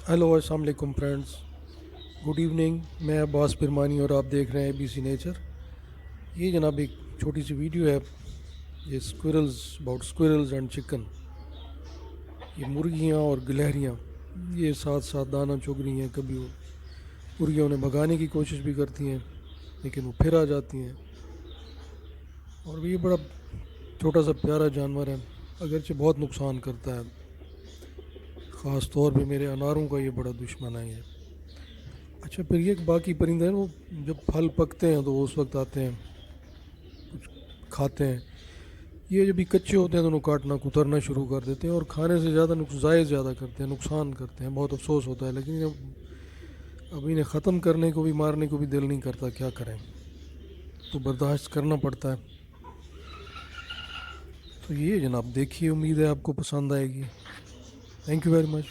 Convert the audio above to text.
Hello अस्सलाम वालेकुम friends. Good evening. मैं अब्बास बिरमानी और आप देख रहे हैं एबीसी नेचर। ये जनाब एक छोटी सी वीडियो है। ये स्क्विरल्स एंड चिकन। ये मुर्गियाँ और गिलहरियाँ ये साथ साथ दाना चुग रही हैं। कभी वो मुर्गियाँ उन्हें भगाने की कोशिश भी करती हैं, लेकिन वो फिर आ जाती हैं। और ये बड़ा छोटा सा प्यारा जानवर है, अगरचे बहुत नुकसान करता है। ख़ास तौर पे मेरे अनारों का ये बड़ा दुश्मन है ये। अच्छा, फिर ये बाकी परिंदे हैं, वो जब फल पकते हैं तो वो उस वक्त आते हैं, कुछ खाते हैं। ये जब भी कच्चे होते हैं तो उन्हें काटना कुतरना शुरू कर देते हैं और खाने से ज़्यादा ज़ायद ज़्यादा करते हैं, नुकसान करते हैं। बहुत अफसोस होता है, लेकिन अब इन्हें ख़त्म करने को भी मारने को भी दिल नहीं करता, क्या करें, तो बर्दाश्त करना पड़ता है। तो ये जनाब देखिए, उम्मीद है आपको पसंद आएगी। Thank you very much.